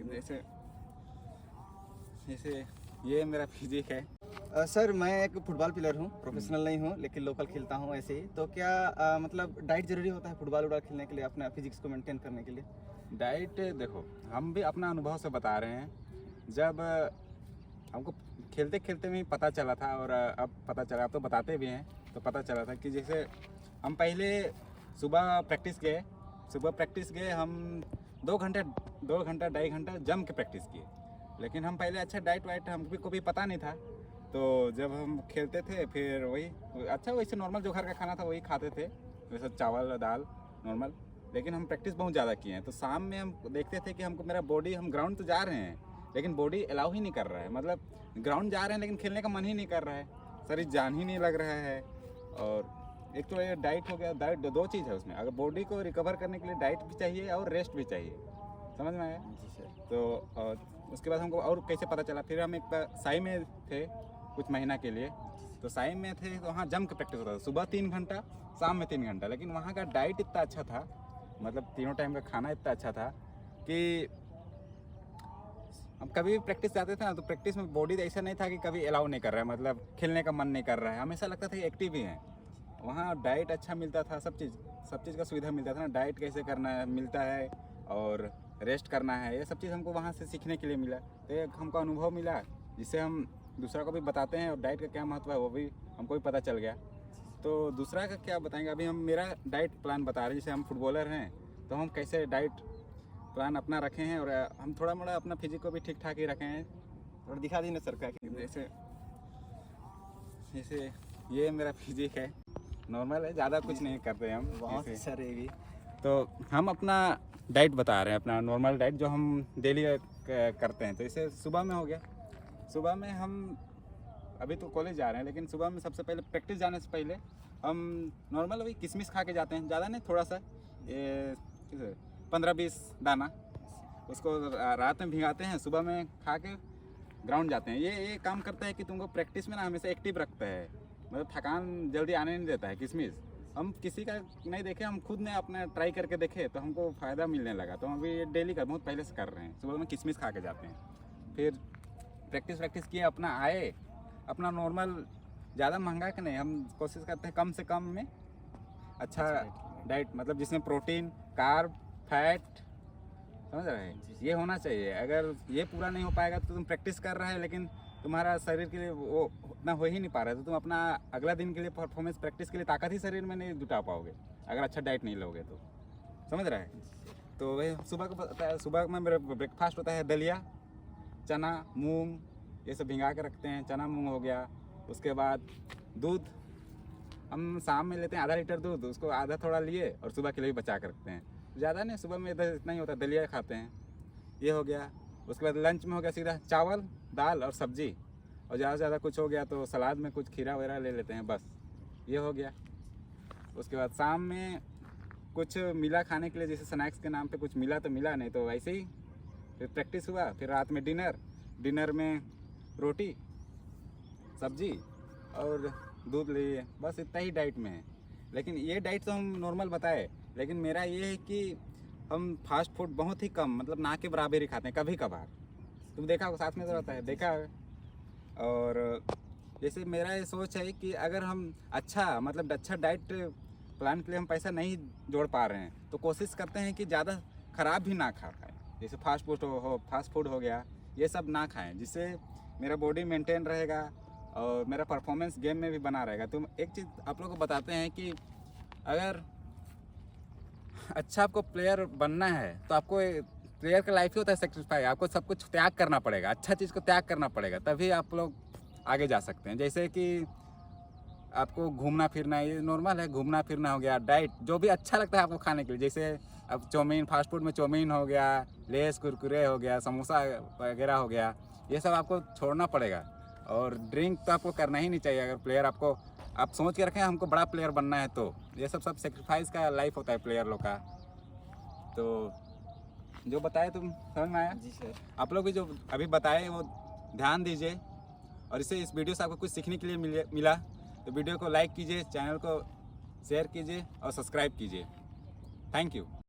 जैसे जैसे ये मेरा फिजिक है। सर मैं एक फुटबॉल प्लेयर हूँ, प्रोफेशनल नहीं हूँ लेकिन लोकल खेलता हूँ ऐसे ही। तो क्या मतलब डाइट ज़रूरी होता है फुटबॉल उटबॉल खेलने के लिए, अपना फिजिक्स को मेंटेन करने के लिए? डाइट देखो, हम भी अपना अनुभव से बता रहे हैं। जब हमको खेलते खेलते में ही पता चला था, और अब पता चला, अब तो बताते भी हैं, तो पता चला था कि जैसे हम पहले सुबह प्रैक्टिस गए हम 2 घंटे 2 घंटा 2.5 घंटा जम के प्रैक्टिस किए। लेकिन हम पहले अच्छा डाइट वाइट हमको को भी पता नहीं था। तो जब हम खेलते थे फिर वही अच्छा, वैसे नॉर्मल जो घर का खाना था वही खाते थे, वैसे चावल दाल नॉर्मल। लेकिन हम प्रैक्टिस बहुत ज़्यादा किए हैं, तो शाम में हम देखते थे कि हमको मेरा बॉडी, हम ग्राउंड तो जा रहे हैं लेकिन बॉडी अलाउ ही नहीं कर रहा है। मतलब ग्राउंड जा रहे हैं लेकिन खेलने का मन ही नहीं कर रहा है, शरीर जान ही नहीं लग रहा है। और एक तो ये डाइट हो गया, डाइट दो चीज़ है उसमें। अगर बॉडी को रिकवर करने के लिए डाइट भी चाहिए और रेस्ट भी चाहिए, समझ में आया? जी सर। तो उसके बाद हमको और कैसे पता चला, फिर हम एक साई में थे कुछ महीना के लिए। तो साई में थे तो वहाँ जम के प्रैक्टिस होता था, सुबह 3 घंटा, शाम में 3 घंटा। लेकिन वहाँ का डाइट इतना अच्छा था, मतलब तीनों टाइम का खाना इतना अच्छा था कि हम कभी भी प्रैक्टिस जाते थे ना, तो प्रैक्टिस में बॉडी ऐसा नहीं था कि कभी अलाउ नहीं कर रहा है, मतलब खेलने का मन नहीं कर रहा है, हमेशा लगता था कि एक्टिव ही है। वहाँ डाइट अच्छा मिलता था, सब चीज़ का सुविधा मिलता था ना, डाइट कैसे करना है मिलता है, और रेस्ट करना है, ये सब चीज़ हमको वहाँ से सीखने के लिए मिला। तो एक हमको अनुभव मिला जिससे हम दूसरा को भी बताते हैं, और डाइट का क्या महत्व है वो भी हमको भी पता चल गया। तो दूसरा का क्या बताएंगे, अभी हम मेरा डाइट प्लान बता रहे हैं। जैसे हम फुटबॉलर हैं तो हम कैसे डाइट प्लान अपना रखे हैं, और हम थोड़ा मोड़ा अपना फिजिक को भी ठीक ठाक ही रखे हैं। और दिखा दीजिए सर क्या। जैसे जैसे ये मेरा फिजिक है, नॉर्मल है, ज़्यादा कुछ नहीं करते हम। बहुत सर ये भी। तो हम अपना डाइट बता रहे हैं, अपना नॉर्मल डाइट जो हम डेली करते हैं। तो इसे सुबह में हो गया, सुबह में हम अभी तो कॉलेज जा रहे हैं, लेकिन सुबह में सबसे पहले प्रैक्टिस जाने से पहले हम नॉर्मल वही किशमिश खा के जाते हैं, ज़्यादा नहीं, थोड़ा सा, ये 15-20 दाना, उसको रात में भिगाते हैं, सुबह में खा के ग्राउंड जाते हैं। ये काम करता है कि तुमको प्रैक्टिस में ना हमेशा एक्टिव रखता है, मतलब थकान जल्दी आने नहीं देता है किशमिश। हम किसी का नहीं देखे, हम खुद ने अपना ट्राई करके देखे तो हमको फ़ायदा मिलने लगा। तो हम अभी डेली का बहुत पहले से कर रहे हैं, सुबह में किशमिश खा के जाते हैं। फिर प्रैक्टिस किए, अपना आए, अपना नॉर्मल, ज़्यादा महंगा कि नहीं, हम कोशिश करते हैं कम से कम में अच्छा डाइट, मतलब जिसमें प्रोटीन, कार्ब, फैट, समझ रहे हैं, ये होना चाहिए। अगर ये पूरा नहीं हो पाएगा तो तुम प्रैक्टिस कर रहा है लेकिन तुम्हारा शरीर के लिए वो उतना हो ही नहीं पा रहा है, तो तुम अपना अगला दिन के लिए परफॉर्मेंस, प्रैक्टिस के लिए ताकत ही शरीर में नहीं जुटा पाओगे अगर अच्छा डाइट नहीं लोगे तो, समझ रहे हैं? तो वही सुबह को, सुबह में मेरा ब्रेकफास्ट होता है दलिया, चना, मूंग, ये सब भिंगा के रखते हैं। चना मूंग हो गया, उसके बाद दूध हम शाम में लेते हैं, आधा लीटर दूध, उसको आधा थोड़ा लिए और सुबह के लिए भी बचा के रखते हैं। ज़्यादा नहीं, सुबह में इधर इतना ही होता है, दलिया खाते हैं, ये हो गया। उसके बाद लंच में हो गया सीधा चावल दाल और सब्जी, और ज़्यादा से ज़्यादा कुछ हो गया तो सलाद में कुछ खीरा वगैरह ले लेते हैं, बस ये हो गया। उसके बाद शाम में कुछ मिला खाने के लिए, जैसे स्नैक्स के नाम पे कुछ मिला तो मिला, नहीं तो वैसे ही फिर प्रैक्टिस हुआ। फिर रात में डिनर में रोटी सब्जी और दूध लिए, बस इतना ही डाइट में है। लेकिन ये डाइट तो हम नॉर्मल बताए, लेकिन मेरा ये है कि हम फास्ट फूड बहुत ही कम, मतलब ना के बराबर ही खाते हैं, कभी कभार। तुम देखा होगा, साथ में तो रहता है, देखा है। और जैसे मेरा ये सोच है कि अगर हम अच्छा डाइट प्लान के लिए हम पैसा नहीं जोड़ पा रहे हैं तो कोशिश करते हैं कि ज़्यादा ख़राब भी ना खा पाए, जैसे फास्ट फूड हो गया, ये सब ना खाएं, जिससे मेरा बॉडी मेंटेन रहेगा और मेरा परफॉर्मेंस गेम में भी बना रहेगा। तो एक चीज़ आप लोगों को बताते हैं कि अगर अच्छा आपको प्लेयर बनना है तो आपको प्लेयर का लाइफ ही होता है सेक्रीफाइस, आपको सब कुछ त्याग करना पड़ेगा, अच्छा चीज़ को त्याग करना पड़ेगा, तभी आप लोग आगे जा सकते हैं। जैसे कि आपको घूमना फिरना, ये नॉर्मल है, घूमना फिरना हो गया, डाइट जो भी अच्छा लगता है आपको खाने के लिए, जैसे अब चाउमीन, फास्ट फूड में चाउमीन हो गया, लेस कुरकुरे हो गया, समोसा वगैरह हो गया, ये सब आपको छोड़ना पड़ेगा। और ड्रिंक तो आपको करना ही नहीं चाहिए। अगर प्लेयर आप सोच के रखें हमको बड़ा प्लेयर बनना है, तो ये सब सेक्रीफाइस का लाइफ होता है प्लेयर लोग का। तो जो बताए तुम समझ में आया? जी सर। आप लोग भी जो अभी बताए वो ध्यान दीजिए, और इस वीडियो से आपको कुछ सीखने के लिए मिला तो वीडियो को लाइक कीजिए, चैनल को शेयर कीजिए और सब्सक्राइब कीजिए। Thank you.